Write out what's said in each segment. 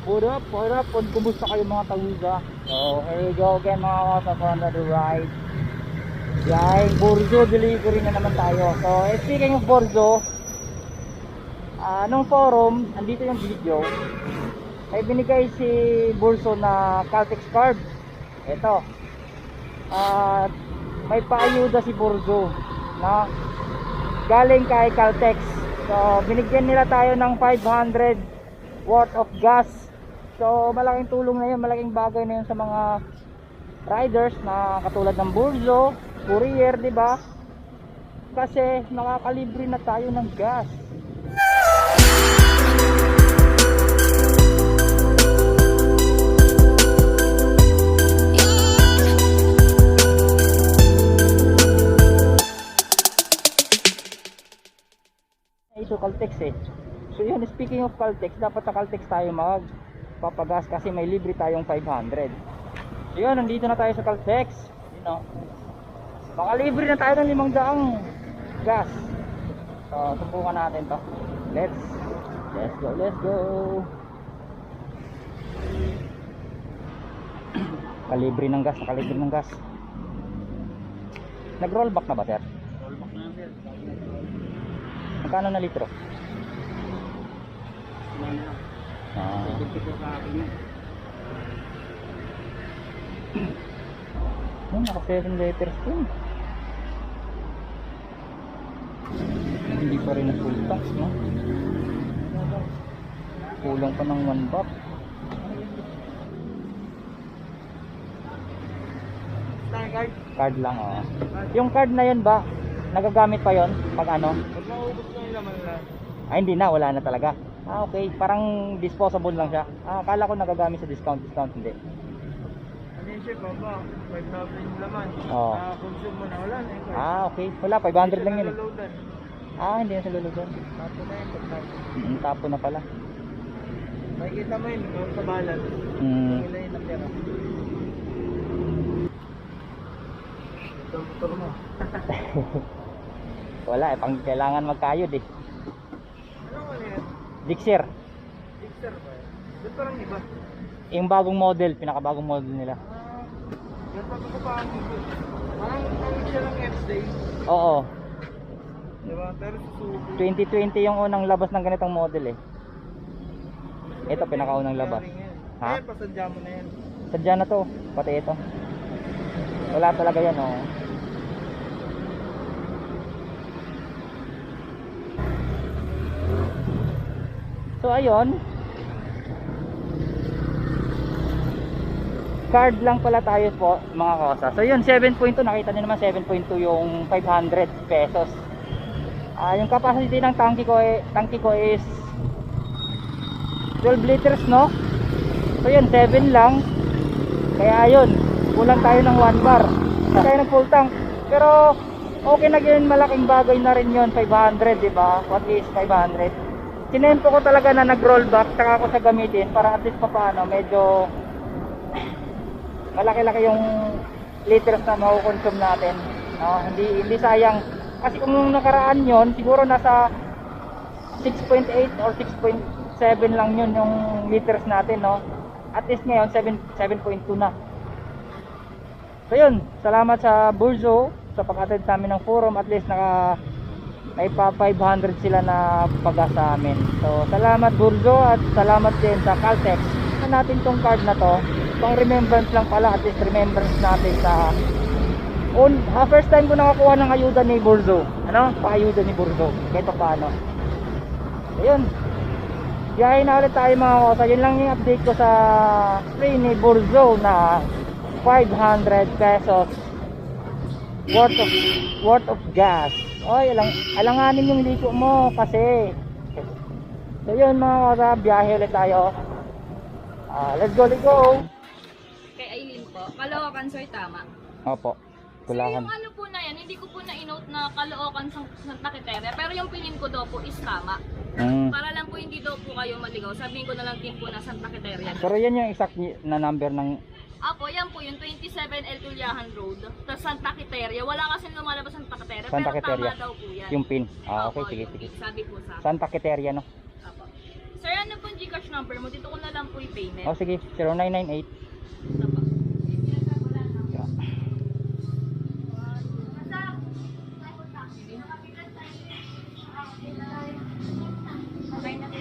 What up? Kumusta kayo mga tawiga? So, here we go again mga kasa for another ride. Yan, Burzo delivery na naman tayo. So, speaking of Burzo, nung forum, andito yung video. May binigay si Burzo na Caltex card. Ito. May paayuda si Burzo na galing kay Caltex. So, binigyan nila tayo ng 500 worth of gas. So malaking tulong na yun, malaking bagay na yun sa mga riders na katulad ng Burzo, Courier, di ba? Kasi nakakalibre na tayo ng gas. Ito Caltex eh. So yun, speaking of Caltex, dapat sa Caltex tayo magpapagas kasi may libre tayong 500. So yun, nandito na tayo sa Caltex. You know, makalibre na tayo ng 500 gas. So subukan natin to. Let's go. Kalibre ng gas, nakalibre ng gas. Nag-rollback na ba, sir? Rollback na sir. Magkano na litro? Ito sa akin yun. Naka 7 liters din. Hindi pa rin na full tanks, no? Kulang pa ng 1 buck. Card lang, oh. Yung card na yun ba, nagagamit pa yon pag ano? Pag naubos na yung laman lang. Ay, hindi na, wala na talaga. Okay, parang disposable lang siya. Akala ko nagagamit sa discount, hindi. Ano yung chef, baba? 5,000 yung laman. Oo. Consume mo na wala na. Okay, wala, 500 lang yun eh. Naloloadan. Hindi na sa lulugan. Tapo na yun, pagtapo. Tapo na pala. Makikita mo yun, sa balat. Wala yun ang pera. Ito ang motor mo. Wala eh, pang kailangan magkayod eh. Ano ka na yan? Gixxer, Gixxer ba yan? Ba't parang iba? yung bagong model, pinakabagong model nila. Yan pa ko pa ang ito. Parang tawag siya ng X-Day. Oo, Diba? Pero susubo. 2020 yung unang labas ng ganitong model eh. Ito pinakaunang labas. Ha? Eh, pasadya mo na yan. Sadya na to, pati ito. Wala talaga yan, oh. So ayun, card lang pala tayo po mga kosa. So yun, 7.2, nakita niyo naman 7.2 yung 500 pesos. Yung capacity ng tangke ko is 12 liters, no? So yun, 7 lang. Kaya yun, kulang tayo ng 1 bar. Tayo ng full tank. Pero okay na yun, malaking bagay na rin yun, 500, diba? What is 500? Sinempo ko talaga na nag-rollback, saka ako sa gamitin para at least pa paano, medyo malaki-laki yung liters na makukonsume natin, no? Hindi sayang. Kasi kung nung nakaraan yon, siguro nasa 6.8 or 6.7 lang yun yung liters natin, no? At least ngayon 7.2 na. So yun, salamat sa Burzo sa pag-attend sa amin ng forum. At least may pa 500 sila na pagas sa amin. So salamat Burzo, at salamat din sa Caltex. Natin tong card na to, pang remembrance lang pala, at least remembrance natin sa first time ko nakakuha ng ayuda ni Burzo. Paayuda ni Burzo kahit paano. Ayun, biyahe na ulit tayo mga kosa. Yun lang yung update ko sa free ni Burzo na 500 pesos worth of gas. Oy, alanganin yung liko mo kasi. So yun mga kosa, biyahe ulit tayo. Let's go. Kay Aileen po, Caloocan sir, tama? Opo, Sir, Kulahan. yung ano po na yan, hindi ko po na-inote na Caloocan Santa Quiteria, pero yung pinin ko daw po is tama. Para lang po hindi daw po kayo maligaw, sabihin ko na lang din po na Santa Quiteria. Pero yan yung exact na number ng... Apo, yan po yung 27 El Tullahan Road, tapos Santa Quiteria. Wala kasi lumalabas Santa Quiteria, Santa pero Quiteria. tama daw po yan. Yung pin. Okay, Opo, sige. yung pin, sabi po sa Santa Quiteria, no? Apo. Sir, ano po yung Gcash number mo? Dito ko na lang po payment. Oh, sige, 0998. Apo.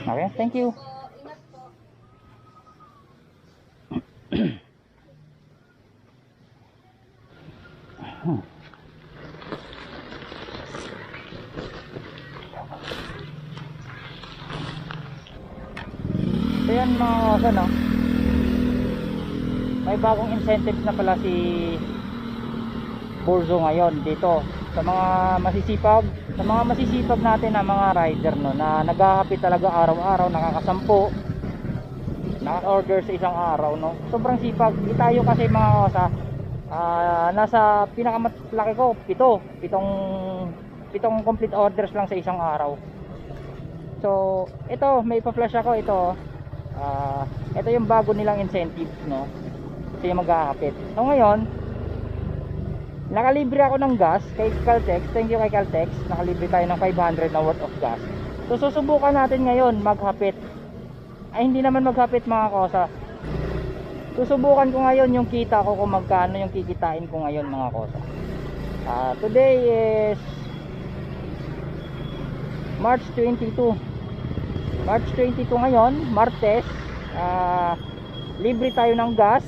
Okay, thank you. Po, ingat po. So yan mga kasa, no? May bagong incentives na pala si Burzo ngayon dito sa mga masisipag natin na mga rider, no, na naghahapit talaga araw-araw, nakakasampu, naka-order sa isang araw, no. Sobrang sipag. Tayo kasi mga kasa, nasa pinakamalaki ko, pitong complete orders lang sa isang araw. So ito, may pa-flash ako ito. Ito yung bago nilang incentives, no. Ito yung maghahapit. So ngayon, nakalibre ako ng gas kay Caltex. Thank you kay Caltex. Nakalibre tayo ng 500 na worth of gas. So susubukan natin ngayon maghapit. Ay, hindi naman maghapit mga kosa. Susubukan ko ngayon yung kita ko kung magkano yung kikitain ko ngayon mga kosa. Today is March 22. March 22 ngayon, Martes. Libre tayo ng gas.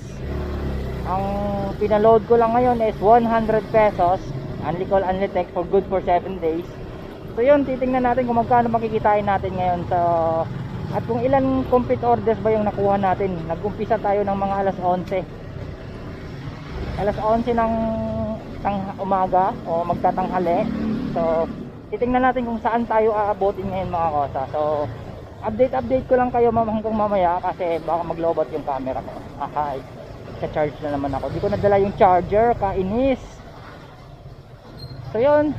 Ang pinaload ko lang ngayon is 100 pesos. Only call, only text for good for 7 days. So yun, titingnan natin kung magkano makikitain natin ngayon. So, at kung ilan complete orders ba yung nakuha natin. Nag-umpisa tayo ng mga alas 11. Alas 11 ng umaga o magtatanghali. So titingnan natin kung saan tayo aabotin ngayon mga kosa. So update ko lang kayo hanggang mamaya kasi baka maglobot yung camera ko. Sa charge na naman ako. Di ko nadala yung charger, kainis. So yun,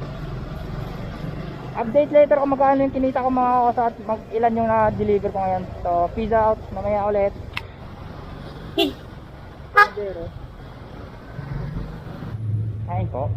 update later kung magkano yung kinita ko mga kosa at ilan yung na-deliver ko ngayon. So peace out, mamaya ulit. Kain po.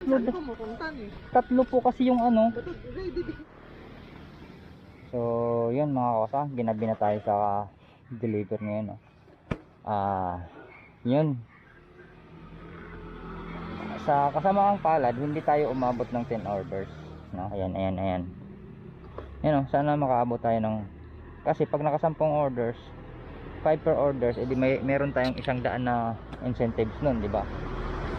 Saan ko mapuntan eh? Tatlo po kasi yung ano. Ready. So yun mga kosa, ginabi na tayo sa deliver ngayon, no? Yun, sa kasamaang palad hindi tayo umabot ng 10 orders, no? Ayan. Yun, no? Sana makaabot tayo ng, kasi pag naka 10 orders, 5 per orders, edi meron tayong 100 na incentives nun, di ba?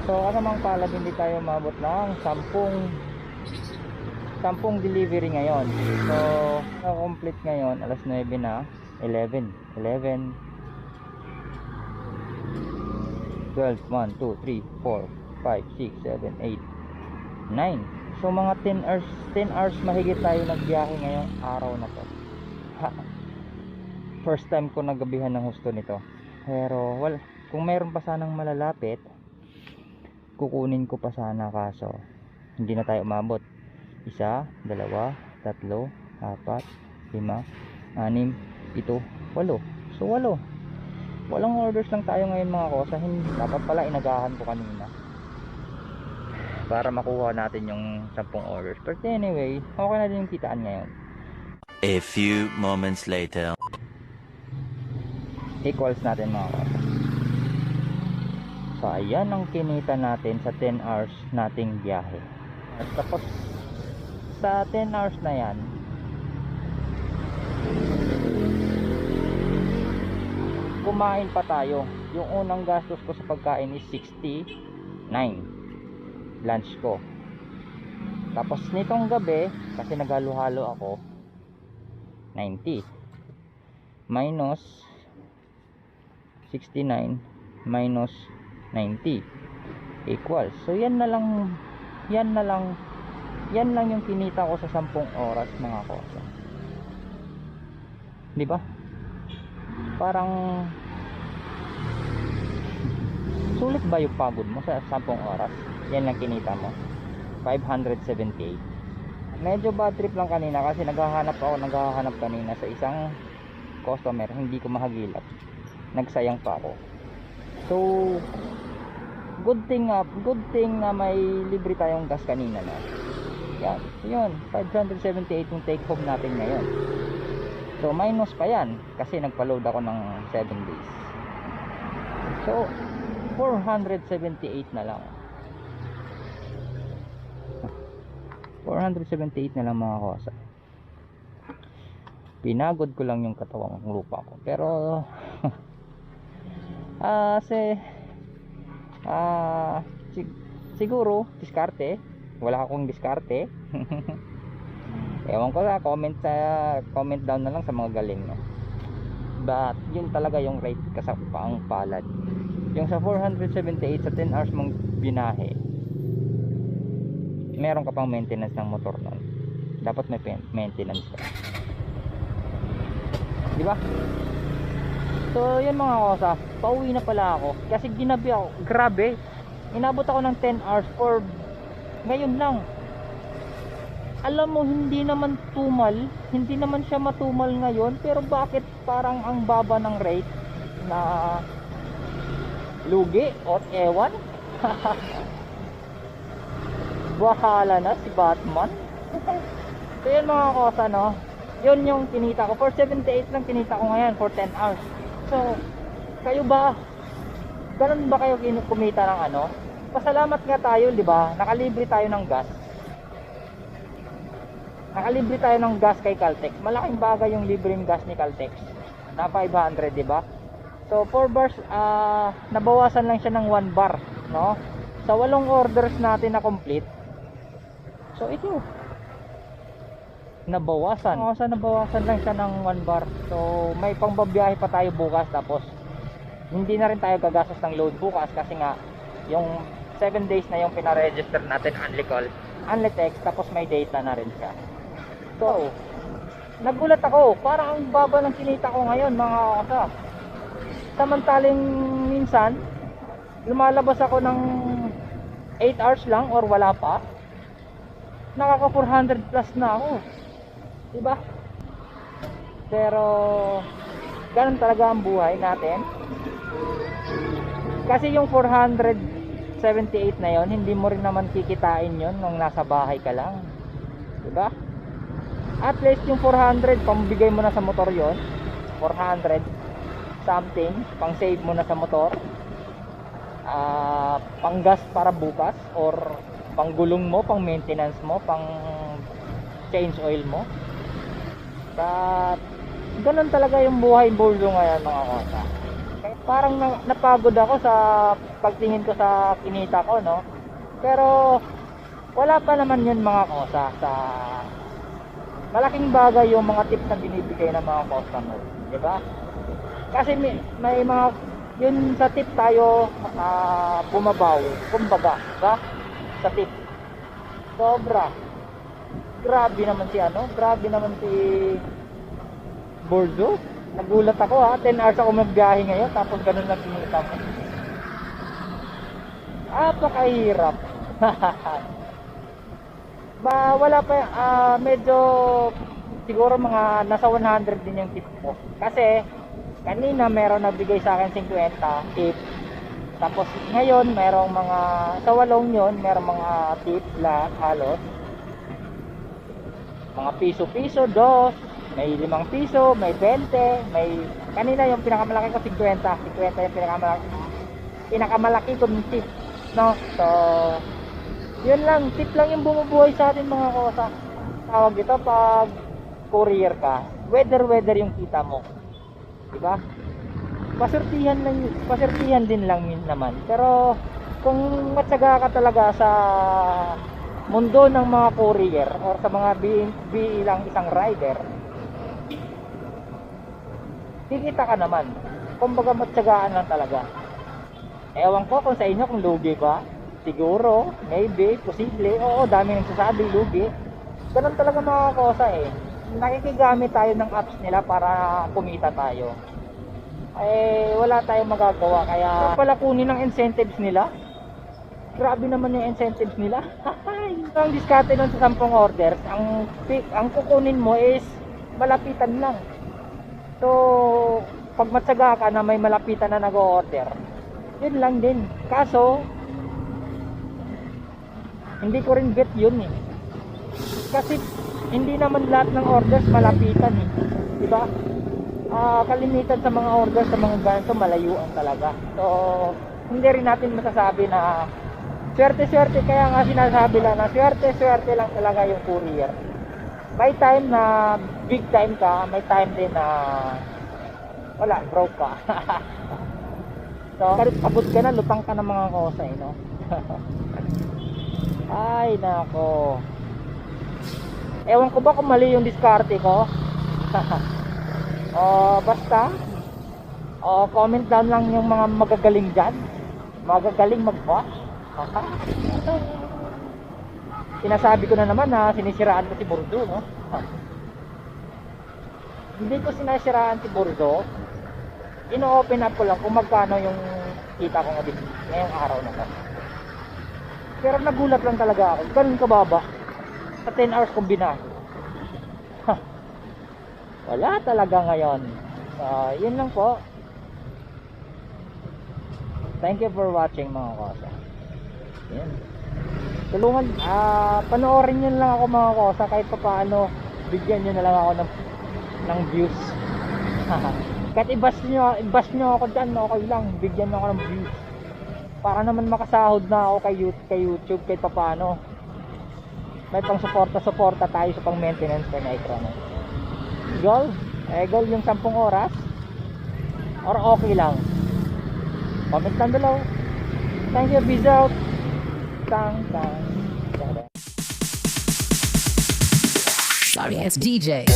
So kasamang palad hindi tayo umabot ng 10 10 delivery ngayon. So, na-complete ngayon, alas 9 na, 11, 12, 1, 2, 3, 4, 5, 6, 7, 8, 9. So, mga 10 hours mahigit tayo nagbiyahe ngayong araw na to. First time ko nagabihan ng husto nito. Pero, kung mayroon pa sanang malalapit, kukunin ko pa sana, kaso hindi na tayo umabot. 1, 2, 3, 4, 5, 6, 7, 8, 8. So 8. Walang orders lang tayo ngayon mga kosa. Dapat pala inagahan ko kanina para makuha natin yung 10 orders. But anyway, okay na din yung kitaan ngayon. A few moments later. Equals natin mga kosa. So ayan ang kinita natin sa 10 hours nating biyahe. At tapos sa 10 hours na yan, kumain pa tayo. Yung unang gastos ko sa pagkain is 69 lunch ko. Tapos nitong gabi, kasi naghalo-halo ako, 90 minus 69 minus 90 equals. So yan lang yung kinita ko sa 10 oras mga kosa. Di ba? Parang sulit ba yung pagod mo sa 10 oras? Yan lang kinita mo. 578. Medyo bad trip lang kanina kasi naghahanap kanina sa isang customer, hindi ko mahagilap. Nagsayang pa ako. So good thing na may libre tayong gas kanina na. Yan, yun, 578 yung take home natin ngayon. So minus pa yan kasi nagpa-load ako ng 7 days. So 478 na lang. 478 na lang mga kosa. Pinagod ko lang yung katawang lupa ko. Pero siguro diskarte. Wala akong diskarte. Ewan ko na, comment down na lang sa mga galing, no? But yun talaga yung rate kasapaang palad. Yung sa 478 sa 10 hours mong binahe, meron ka pang maintenance ng motor nun. Dapat may maintenance ka, di ba? So yun mga kosa, pauwi na pala ako kasi ginabi ako. Grabe, inabot ako ng 10 hours for ngayon lang. Alam mo, hindi naman siya matumal ngayon, pero bakit parang ang baba ng rate na lugi o ewan? Bahala na si Batman. So yun mga kosa, no, yun yung kinita ko. 478 lang kinita ko ngayon for 10 hours. So kayo ba, ganun ba kayo kumita ng ano? Pasalamat nga tayo, di ba? Nakalibre tayo ng gas. Nakalibre tayo ng gas kay Caltex. Malaking bagay yung libreng gas ni Caltex na 500, di ba? So 4 bars, nabawasan lang siya ng 1 bar, no? Sa 8 orders natin na complete. So ito, nabawasan. Nabawasan lang siya ng 1 bar. So may pangbabiyahe pa tayo bukas, tapos hindi na rin tayo gagastos ng load bukas kasi nga yung 7 days na yung pinaregister natin, only text, tapos may data na rin siya. So nagulat ako, parang ang baba ng kinita ko ngayon mga kasa. Samantaling minsan lumalabas ako ng 8 hours lang or wala pa, nakaka 400 plus na ako, diba? Pero ganun talaga ang buhay natin. Kasi yung 478 na yon, hindi mo rin naman kikitain yon nung nasa bahay ka lang, diba? At least yung 400 pambigay mo na sa motor yon, 400 something pang save mo na sa motor, pang gas para bukas, or pang gulong mo, pang maintenance mo, pang change oil mo. At ganun talaga yung buhay bulyo ngayon mga kosa. Parang napagod ako sa pagtingin ko sa kinita ko, no? Pero wala pa naman yun mga kosa sa malaking bagay yung mga tips na binibigay ng mga customer, di ba? Kasi may mga yun sa tip tayo bumabawi, kumbaga, diba? Sa tip. Sobra. Grabe naman si Borzo. Nagulat ako 10 hours ako magbiyahe ngayon tapos ganun lang kinita mo. Napakahirap. Wala pa medyo siguro mga nasa 100 din yung tip ko. Kasi kanina meron nagbigay sa akin 50 tip. Tapos ngayon merong mga sa walong yon merong mga tip lahat halos. Mga piso-piso, dos, may 5 piso, may 20, may kanina yung pinakamalaki ko 50 yung pinakamalaki kong tip, no? So yun lang, tip lang yung bumubuhay sa atin mga kosa. Tawag ito pag courier ka, weather yung kita mo, diba? Pasertihan din lang yun naman. Pero kung matyaga ka talaga sa mundo ng mga courier or sa mga bilang isang rider, kikita ka naman. Kumbaga matyagaan lang talaga. Ewan ko kung sa inyo kung lugi ba. Siguro, maybe, posible. Oo, dami nagsasabi lugi. Ganun talaga mga kosa eh. Nakikigamit tayo ng apps nila para kumita tayo. Wala tayong magagawa. Kaya pala kunin ang incentives nila. Grabe naman yung incentives nila. Ang diskarte nun sa 10 orders, ang kukunin mo is malapitan lang. So, pag matyaga ka na may malapitan na nag-o-order, yun lang din. Kaso, hindi ko rin bet yun eh. Kasi, hindi naman lahat ng orders malapitan eh. Diba? Kalimitan sa mga orders, sa mga ganito, malayuan talaga. So, hindi rin natin masasabi na swerte-swerte, kaya nga sinasabi lang na swerte-swerte lang talaga yung courier. May time na big time ka, may time din na wala, broke ka. So, abot ka na, lutang ka ng mga kosa eh, no? Ay, nako. Ewan ko ba kung mali yung diskarte ko? Basta comment down lang yung mga magagaling dyan, magagaling mag-boss. Sinasabi ko na naman na sinisiraan ko si Borzo, no? Hindi ko sinisiraan si Borzo. Ino-open up ko lang kung magkano yung kita ko ngayong araw na to. Pero nagulat lang talaga ako. Ganun kababa sa 10 hours kong binahe. Wala talaga ngayon. Yun lang po. Thank you for watching mga kosa. Yan. Tulungan, panoorin nyo lang ako mga kosa, kahit pa paano bigyan nyo na lang ako ng views. Kahit i-bash nyo ako dyan, okay lang, bigyan nyo ako ng views para naman makasahod na ako kay YouTube, kahit pa paano may pang suporta tayo sa pang maintenance kay Micro. Goal yung 10 oras or okay lang, comment down below. Thank you, peace out. Sorry, it's DJ.